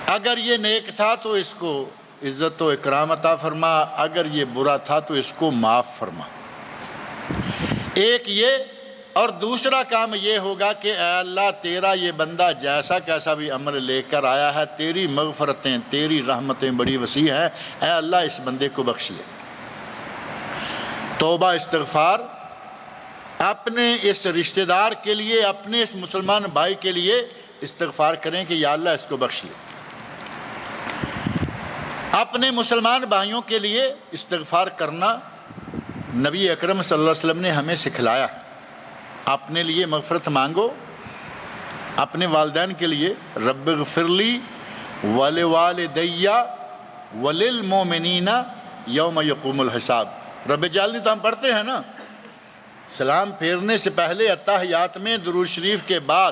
اگر یہ نیک تھا تو اس کو عزت و اکرام عطا فرما، اگر یہ برا تھا تو اس کو معاف فرما۔ ایک یہ، اور دوسرا کام یہ ہوگا کہ اے اللہ تیرا یہ بندہ جیسا کیسا بھی عمل لے کر آیا ہے، تیری مغفرتیں تیری رحمتیں بڑی وسیع ہیں، اے اللہ اس بندے کو بخش لے۔ توبہ استغفار اپنے اس رشتہ دار کے لیے، اپنے اس مسلمان بھائی کے لیے استغفار کریں کہ یا اللہ اس کو بخش لے۔ اپنے مسلمان بھائیوں کے لیے استغفار کرنا نبی اکرم صلی اللہ علیہ وسلم نے ہمیں سکھلایا۔ اپنے لیے مغفرت مانگو، اپنے والدین کے لیے رب اغفر لی ولوالدی وللمؤمنین یوم یقوم الحساب۔ رب جعلنی تو ہم پڑھتے ہیں نا، سلام پھیرنے سے پہلے اتحیات میں درود شریف کے بعد،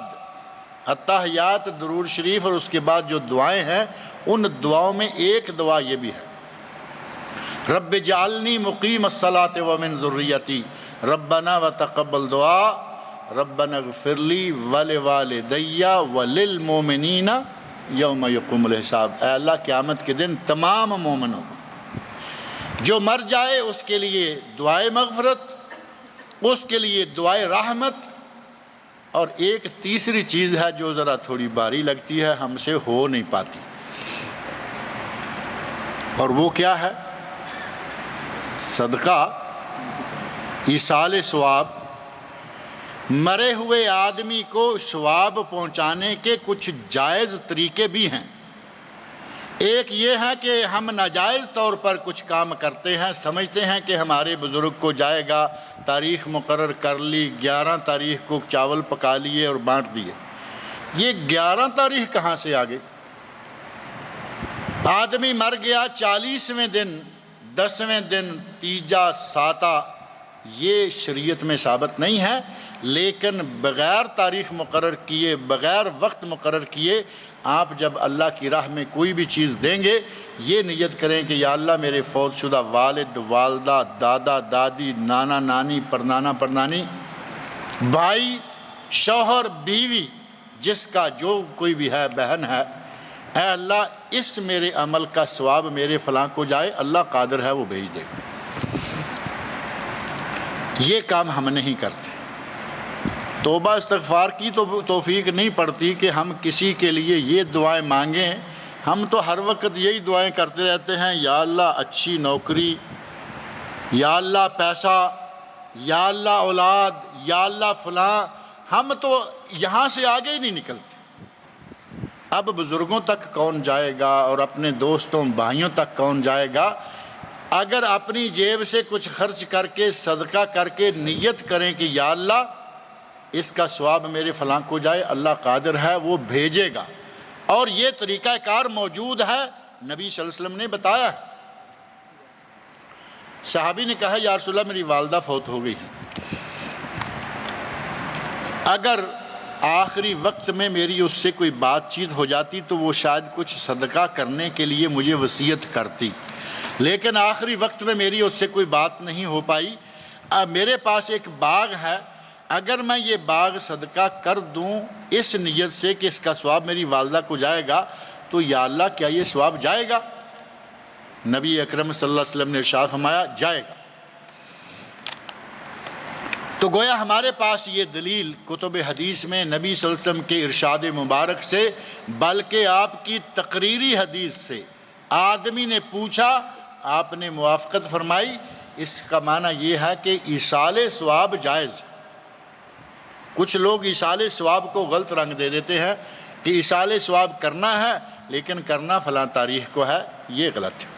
اتحیات درود شریف اور اس کے بعد جو دعائیں ہیں، ان دعاؤں میں ایک دعا یہ بھی ہے، رب جعلنی مقیم الصلاۃ ومن ذریتی ربنا وتقبل دعا ربنا اغفر لی ولوالدی وللمؤمنین یوم یقوم الحساب۔ اے اللہ قیامت کے دن تمام مومنوں کو جو مر جائے اس کے لیے دعائے مغفرت، اس کے لیے دعائے رحمت، اور ایک تیسری چیز ہے جو ذرا تھوڑی باری لگتی ہے، ہم سے ہو نہیں پاتی، اور وہ کیا ہے؟ صدقہ، ایصال ثواب۔ مرے ہوئے آدمی کو ثواب پہنچانے کے کچھ جائز طریقے بھی ہیں۔ ایک یہ ہے کہ ہم ناجائز طور پر کچھ کام کرتے ہیں، سمجھتے ہیں کہ ہمارے بزرگ کو جائے گا، تاریخ مقرر کر لی، 11 تاریخ کو چاول پکا لیے اور بانٹ دیے۔ یہ 11 تاریخ کہاں سے آ گئی؟ آدمی مر گیا 40ویں دن، 10ویں دن، تیجا، ساتہ، یہ شریعت میں ثابت نہیں ہے، لیکن بغیر تاریخ مقرر کیے، بغیر وقت مقرر کیے، آپ جب اللہ کی راہ میں کوئی بھی چیز دیں گے، یہ نیت کریں کہ یا اللہ میرے فوت شدہ والد، والدہ، دادا، دادی، نانا، نانی، پردانا، پردانی، بھائی، شوہر، بیوی، جس کا جو کوئی بھی ہے، بہن ہے، اے اللہ اس میرے عمل کا ثواب میرے فلاں کو جائے، اللہ قادر ہے وہ بھیج دے گا۔ یہ کام ہم نہیں کرتے۔ توبہ استغفار کی تو توفیق نہیں پڑتی کہ ہم کسی کے لیے یہ دعائیں مانگیں۔ ہم تو ہر وقت یہی دعائیں کرتے رہتے ہیں، یا اللہ اچھی نوکری، یا اللہ پیسہ، یا اللہ اولاد، یا اللہ فلاں۔ ہم تو یہاں سے آگے ہی نہیں نکلتے۔ اب بزرگوں تک کون جائے گا اور اپنے دوستوں بھائیوں تک کون جائے گا؟ اگر اپنی جیب سے کچھ خرچ کر کے، صدقہ کر کے نیت کریں کہ یا اللہ اس کا ثواب میرے فلاں کو جائے، اللہ قادر ہے وہ بھیجے گا۔ اور یہ طریقہ کار موجود ہے، نبی صلی اللہ علیہ وسلم نے بتایا ہے۔ صحابی نے کہا یا رسول اللہ میری والدہ فوت ہو گئی ہے، اگر آخری وقت میں میری اس سے کوئی بات چیت ہو جاتی تو وہ شاید کچھ صدقہ کرنے کے لیے مجھے وصیت کرتی، لیکن آخری وقت میں میری اس سے کوئی بات نہیں ہو پائی۔ میرے پاس ایک باغ ہے، اگر میں یہ باغ صدقہ کر دوں اس نیت سے کہ اس کا ثواب میری والدہ کو جائے گا، تو یا اللہ کیا یہ ثواب جائے گا؟ نبی اکرم صلی اللہ علیہ وسلم نے ارشاد فرمایا جائے گا۔ تو گویا ہمارے پاس یہ دلیل کتب حدیث میں نبی صلی اللہ علیہ وسلم کے ارشاد مبارک سے، بلکہ آپ کی تقریری حدیث سے، آدمی نے پوچھا، آپ نے موافقت فرمائی، اس کا معنی یہ ہے کہ ایصال ثواب جائز ہے۔ کچھ لوگ ایصال ثواب کو غلط رنگ دے دیتے ہیں کہ ایصال ثواب کرنا ہے لیکن کرنا فلاں تاریخ کو ہے، یہ غلط ہے۔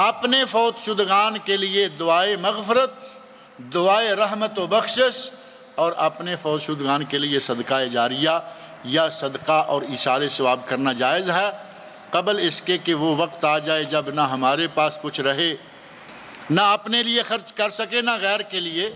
اپنے فوت شدگان کے لیے دعائے مغفرت، دعائے رحمت و بخشش، اور اپنے فوت شدگان کے لیے صدقہ جاریہ یا صدقہ اور ایصال ثواب کرنا جائز ہے، قبل اس کے کہ وہ وقت آ جائے جب نہ ہمارے پاس کچھ رہے، نہ اپنے لیے خرچ کر سکے نہ غیر کے لیے۔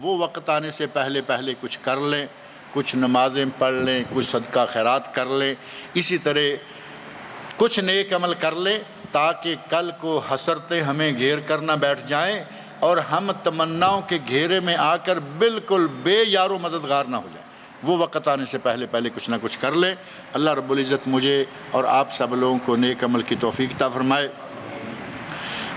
وہ وقت آنے سے پہلے پہلے کچھ کر لیں، کچھ نمازیں پڑھ لیں، کچھ صدقہ خیرات کر لیں، اسی طرح کچھ نیک عمل کر لیں، تاکہ کل کو حسرتیں ہمیں گھیر کر نہ بیٹھ جائیں اور ہم تمناؤں کے گھیرے میں آ کر بالکل بے یار و مددگار نہ ہو جائیں۔ وہ وقت آنے سے پہلے پہلے کچھ نہ کچھ کر لیں۔ اللہ رب العزت مجھے اور آپ سب لوگوں کو نیک عمل کی توفیق عطا فرمائے۔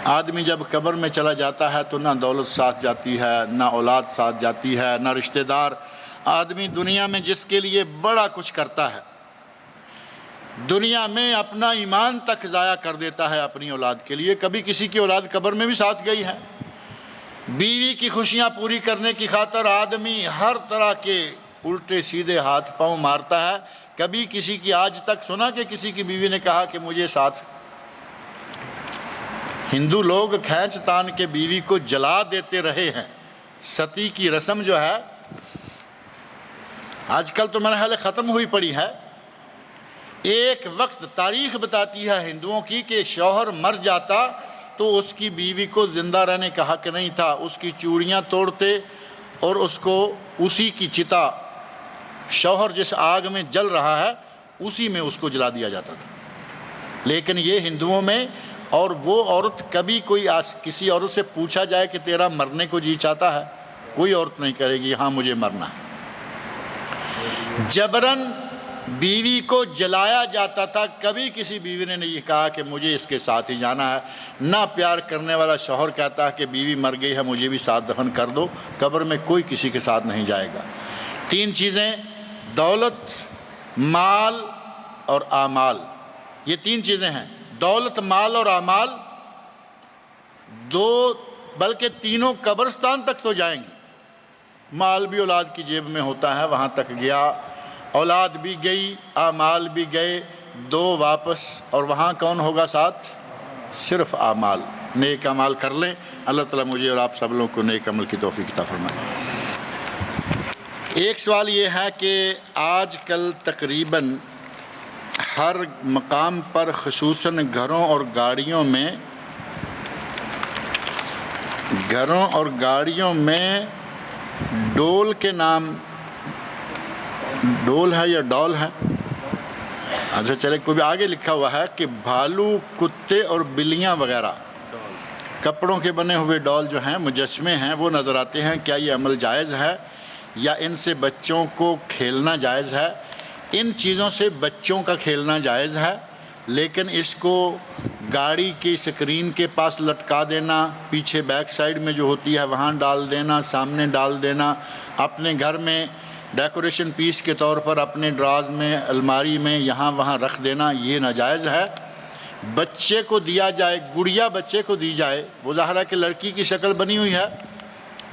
آدمی جب قبر میں چلا جاتا ہے تو نہ دولت ساتھ جاتی ہے، نہ اولاد ساتھ جاتی ہے، نہ رشتہ دار۔ آدمی دنیا میں جس کے لیے بڑا کچھ کرتا ہے، دنیا میں اپنا ایمان تک ضائع کر دیتا ہے اپنی اولاد کے لیے۔ کبھی کسی کی اولاد قبر میں بھی ساتھ گئی ہے۔ بیوی کی خوشیاں پوری کرنے کی خاطر آدمی ہر طرح کے الٹے سیدھے ہاتھ پاؤں مارتا ہے۔ کبھی کسی کی آج تک سنا کہ کسی کی بیوی نے کہا کہ مجھے ساتھ؟ ہندو لوگ کھینچ تان کے بیوی کو جلا دیتے رہے ہیں۔ ستی کی رسم جو ہے آج کل تو میرا خیال ہے ختم ہوئی پڑی ہے۔ ایک وقت تاریخ بتاتی ہے ہندوؤں کی کہ شوہر مر جاتا تو اس کی بیوی کو زندہ رہنے کا حق نہیں تھا، اس کی چوڑیاں توڑتے اور اس کو اسی کی چتا، شوہر جس آگ میں جل رہا ہے اسی میں اس کو جلا دیا جاتا تھا۔ لیکن یہ ہندوؤں میں، اور وہ عورت کبھی کوئی کسی عورت سے پوچھا جائے کہ تیرا مرنے کو جی چاہتا ہے، کوئی عورت نہیں کرے گی ہاں مجھے مرنا ہے۔ جبراً بیوی کو جلایا جاتا تھا، کبھی کسی بیوی نے نہیں کہا کہ مجھے اس کے ساتھ ہی جانا ہے۔ نہ پیار کرنے والا شوہر کہتا ہے کہ بیوی مر گئی ہے مجھے بھی ساتھ دفن کر دو، قبر میں کوئی کسی کے ساتھ نہیں جائے گا۔ تین چیزیں، دولت، مال اور اعمال، یہ تین چیزیں ہیں۔ دولت، مال اور اعمال، دو بلکہ تینوں قبرستان تک تو جائیں گی۔ مال بھی اولاد کی جیب میں ہوتا ہے، وہاں تک گیا، اولاد بھی گئی، اعمال بھی گئے، دو واپس، اور وہاں کون ہوگا ساتھ؟ صرف اعمال۔ نیک اعمال کر لیں۔ اللہ تعالیٰ مجھے اور آپ سب لوگوں کو نیک عمل کی توفیق عطا فرمائے۔ ایک سوال یہ ہے کہ آج کل تقریباً ہر مقام پر خصوصاً گھروں اور گاڑیوں میں ڈول کے نام، ڈول ہے یا ڈول ہے؟ اچھا چلے، کوئی بھی آگے لکھا ہوا ہے کہ بھالو، کتے اور بلیاں وغیرہ کپڑوں کے بنے ہوئے ڈول جو ہیں، مجسمے ہیں، وہ نظر آتے ہیں۔ کیا یہ عمل جائز ہے یا ان سے بچوں کو کھیلنا جائز ہے؟ ان چیزوں سے بچوں کا کھیلنا جائز ہے، لیکن اس کو گاڑی کی سکرین کے پاس لٹکا دینا، پیچھے بیک سائیڈ میں جو ہوتی ہے وہاں ڈال دینا، سامنے ڈال دینا، اپنے گھر میں ڈیکوریشن پیس کے طور پر اپنے ڈراز میں، الماری میں، یہاں وہاں رکھ دینا، یہ ناجائز ہے۔ بچے کو دیا جائے، گڑیا بچے کو دی جائے، وہ ظاہر ہے کہ لڑکی کی شکل بنی ہوئی ہے،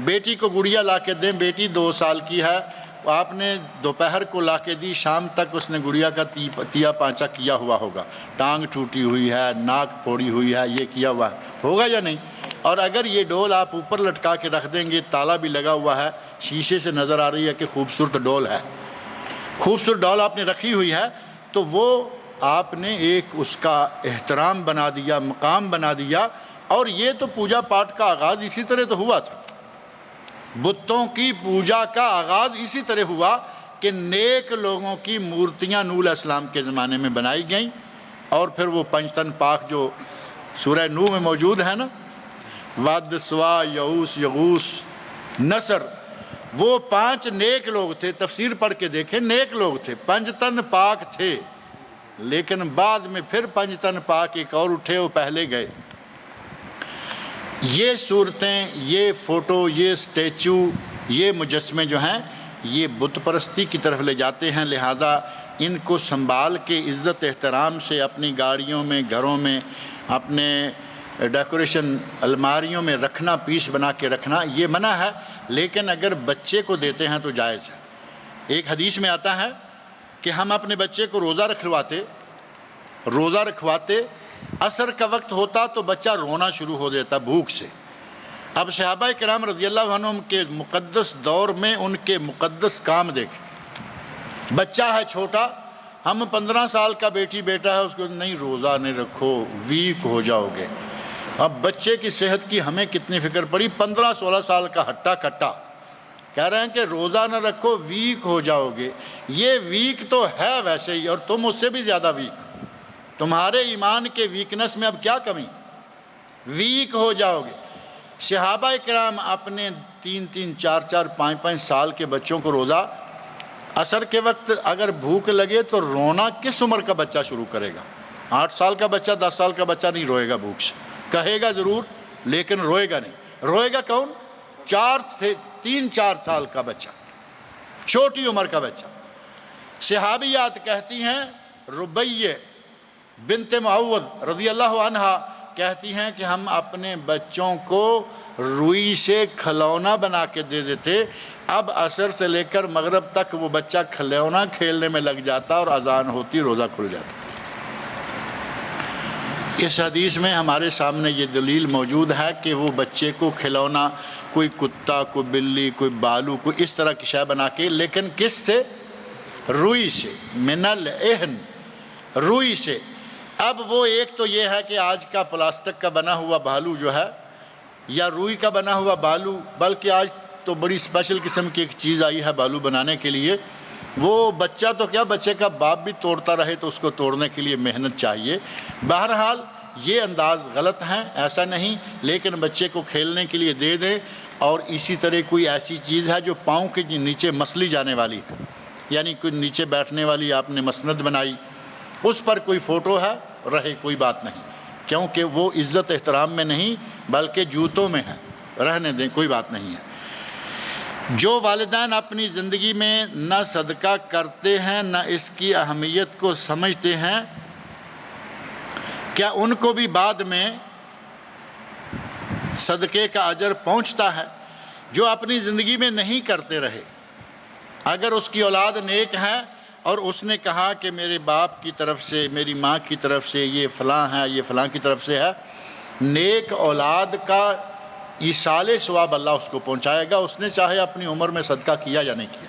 بیٹی کو گڑیا لا کے دیں، بیٹی 2 سال کی ہے، آپ نے دوپہر کو لا کے دی، شام تک اس نے گڑیا کا تیا پانچا کیا ہوا ہوگا، ٹانگ ٹوٹی ہوئی ہے، ناک پھوڑی ہوئی ہے، یہ کیا ہوا ہوگا یا نہیں؟ اور اگر یہ ڈول آپ اوپر لٹکا کے رکھ دیں گے، تالا بھی لگا ہوا ہے، شیشے سے نظر آ رہی ہے کہ خوبصورت ڈول ہے، خوبصورت ڈول آپ نے رکھی ہوئی ہے، تو وہ آپ نے ایک اس کا احترام بنا دیا، مقام بنا دیا۔ اور یہ تو پوجا پاٹ کا آغاز اسی طرح تو ہوا تھا، بتوں کی پوجا کا آغاز اسی طرح ہوا کہ نیک لوگوں کی مورتیاں نوح علیہ السلام کے زمانے میں بنائی گئیں، اور پھر وہ پنجتن پاک جو سورہ نوح میں موجود ہے نا، ود، سوا، یعوس، یغوس، نصر، وہ 5 نیک لوگ تھے، تفسیر پڑھ کے دیکھیں، نیک لوگ تھے، پنجتن پاک تھے، لیکن بعد میں پھر پنجتن پاک ایک اور اٹھے، وہ پہلے گئے۔ یہ صورتیں، یہ فوٹو، یہ سٹیچو، یہ مجسمے جو ہیں، یہ بت پرستی کی طرف لے جاتے ہیں، لہٰذا ان کو سنبھال کے عزت احترام سے اپنی گاڑیوں میں، گھروں میں، اپنے ڈیکوریشن الماریوں میں رکھنا، پیس بنا کے رکھنا، یہ منع ہے۔ لیکن اگر بچے کو دیتے ہیں تو جائز ہے۔ ایک حدیث میں آتا ہے کہ ہم اپنے بچے کو روزہ رکھواتے، عصر کا وقت ہوتا تو بچہ رونا شروع ہو دیتا بھوک سے۔ اب صحابہ کرام رضی اللہ عنہم کے مقدس دور میں ان کے مقدس کام دیکھیں، بچہ ہے چھوٹا، ہم 15 سال کا بیٹا ہے، اس کو نہیں روزہ نہیں رکھو، ویک ہو جاؤ گے۔ اب بچے کی صحت کی ہمیں کتنی فکر پڑی، 15-16 سال کا ہٹا کٹا کہہ رہے ہیں کہ روزہ نہ رکھو، ویک ہو جاؤ گے۔ یہ ویک تو ہے ویسے ہی، اور تم اس سے بھی زیادہ ویک، تمہارے ایمان کے ویکنس میں اب کیا کمی، ویک ہو جاؤ گے۔ صحابہ کرام اپنے 3-3، 4-4، 5-5 سال کے بچوں کو روزہ عصر کے وقت اگر بھوک لگے تو رونا کس عمر کا بچہ شروع کرے گا؟ 8 سال کا بچہ 10 سال کا بچہ نہیں روئے گا بھوک سے، کہے گا ضرور لیکن روئے گا نہیں۔ روئے گا کون؟ 3-4 سال کا بچہ، چھوٹی عمر کا بچہ۔ صحابیات کہتی ہیں، ربیہ بنت معوذ رضی اللہ عنہا کہتی ہیں کہ ہم اپنے بچوں کو روئی سے کھلونا بنا کے دے دیتے، اب عصر سے لے کر مغرب تک وہ بچہ کھلونا کھیلنے میں لگ جاتا اور اذان ہوتی روزہ کھل جاتا۔ اس حدیث میں ہمارے سامنے یہ دلیل موجود ہے کہ وہ بچے کو کھلونا، کوئی کتا، کوئی بلی، کوئی بالو، کوئی اس طرح کی شے بنا کے، لیکن کس سے؟ روئی سے، من العہن، روئی سے۔ اب وہ ایک تو یہ ہے کہ آج کا پلاسٹک کا بنا ہوا بالو جو ہے یا روئی کا بنا ہوا بالو، بلکہ آج تو بڑی اسپیشل قسم کی ایک چیز آئی ہے بالو بنانے کے لیے، وہ بچہ تو کیا، بچے کا باپ بھی توڑتا رہے تو اس کو توڑنے کے لیے محنت چاہیے۔ بہرحال یہ انداز غلط ہیں، ایسا نہیں، لیکن بچے کو کھیلنے کے لیے دے دیں۔ اور اسی طرح کوئی ایسی چیز ہے جو پاؤں کے نیچے مسلی جانے والی ہے، یعنی کوئی نیچے بیٹھنے والی آپ نے مسند بنائی، اس پر کوئی فوٹو ہے، رہے کوئی بات نہیں، کیونکہ وہ عزت احترام میں نہیں بلکہ جوتوں میں ہے، رہنے دیں، کوئی بات نہیں ہے۔ جو والدین اپنی زندگی میں نہ صدقہ کرتے ہیں نہ اس کی اہمیت کو سمجھتے ہیں، کیا ان کو بھی بعد میں صدقے کا اجر پہنچتا ہے؟ جو اپنی زندگی میں نہیں کرتے رہے، اگر اس کی اولاد نیک ہے اور اس نے کہا کہ میرے باپ کی طرف سے، میری ماں کی طرف سے یہ فلاں ہے، یہ فلاں کی طرف سے ہے، نیک اولاد کا ایصال ثواب اللہ اس کو پہنچائے گا، اس نے چاہے اپنی عمر میں صدقہ کیا یا نہیں کیا،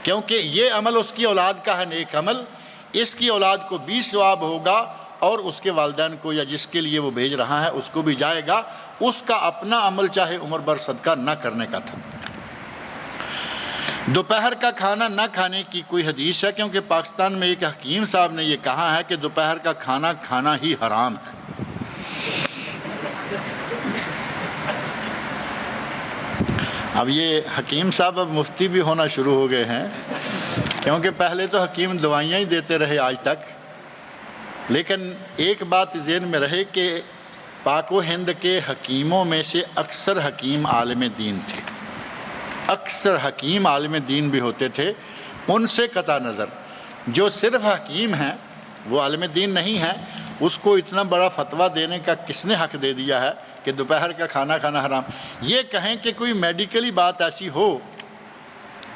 کیونکہ یہ عمل اس کی اولاد کا ہے، نیک عمل، اس کی اولاد کو بھی ثواب ہوگا اور اس کے والدین کو یا جس کے لیے وہ بھیج رہا ہے اس کو بھی جائے گا۔ اس کا اپنا عمل چاہے عمر بھر صدقہ نہ کرنے کا تھا۔ دوپہر کا کھانا نہ کھانے کی کوئی حدیث ہے؟ کیونکہ پاکستان میں ایک حکیم صاحب نے یہ کہا ہے کہ دوپہر کا کھانا کھانا ہی حرام ہے۔ اب یہ حکیم صاحب اب مفتی بھی ہونا شروع ہو گئے ہیں، کیونکہ پہلے تو حکیم دوائیاں ہی دیتے رہے آج تک، لیکن ایک بات ذہن میں رہے کہ پاک و ہند کے حکیموں میں سے اکثر حکیم عالم دین تھے، اکثر حکیم عالم دین بھی ہوتے تھے۔ ان سے قطع نظر جو صرف حکیم ہیں وہ عالم دین نہیں ہیں، اس کو اتنا بڑا فتویٰ دینے کا کس نے حق دے دیا ہے کہ دوپہر کا کھانا کھانا حرام؟ یہ کہیں کہ کوئی میڈیکلی بات ایسی ہو،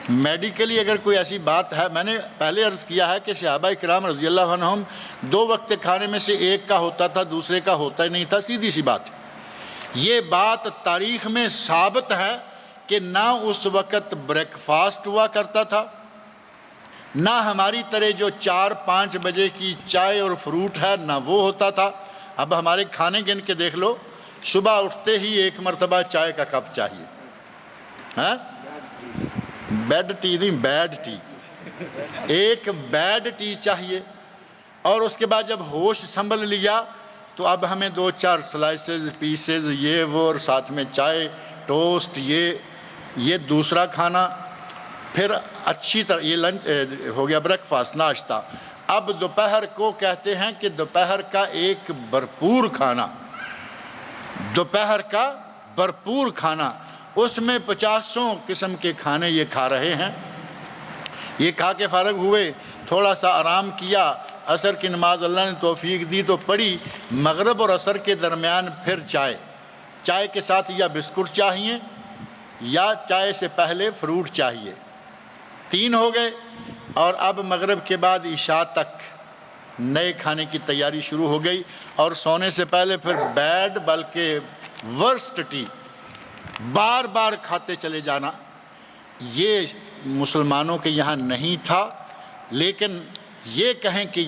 میڈیکلی اگر کوئی ایسی بات ہے، میں نے پہلے عرض کیا ہے کہ صحابہ کرام رضی اللہ عنہم 2 وقت کھانے میں سے ایک کا ہوتا تھا، دوسرے کا ہوتا ہی نہیں تھا، سیدھی سی بات۔ یہ بات تاریخ میں ثابت ہے کہ نہ اس وقت بریک فاسٹ ہوا کرتا تھا، نہ ہماری طرح جو 4-5 بجے کی چائے اور فروٹ ہے نہ وہ ہوتا تھا۔ اب ہمارے کھانے گن کے دیکھ لو، صبح اٹھتے ہی ایک مرتبہ چائے کا کپ چاہیے، ہاں، بیڈ ٹی نہیں، بیڈ ٹی، ایک بیڈ ٹی چاہیے، اور اس کے بعد جب ہوش سنبھل لیا تو اب ہمیں 2-4 سلائسز، پیسز، یہ وہ، اور ساتھ میں چائے، ٹوسٹ، یہ دوسرا کھانا، پھر اچھی طرح یہ لنچ ہو گیا، بریک فاسٹ، ناشتہ۔ اب دوپہر کو کہتے ہیں کہ دوپہر کا ایک بھرپور کھانا، دوپہر کا بھرپور کھانا، اس میں 50 قسم کے کھانے یہ کھا رہے ہیں۔ یہ کھا کے فارغ ہوئے، تھوڑا سا آرام کیا، عصر کی نماز اللہ نے توفیق دی تو پڑھی، مغرب اور عصر کے درمیان پھر چائے کے ساتھ یا بسکٹ چاہیے یا چائے سے پہلے فروٹ چاہیے، 3 ہو گئے۔ اور اب مغرب کے بعد عشاء تک نئے کھانے کی تیاری شروع ہو گئی، اور سونے سے پہلے پھر بیڈ، بلکہ ورسٹ ٹی بار بار کھاتے چلے جانا۔ یہ مسلمانوں کے یہاں نہیں تھا، لیکن یہ کہیں کہ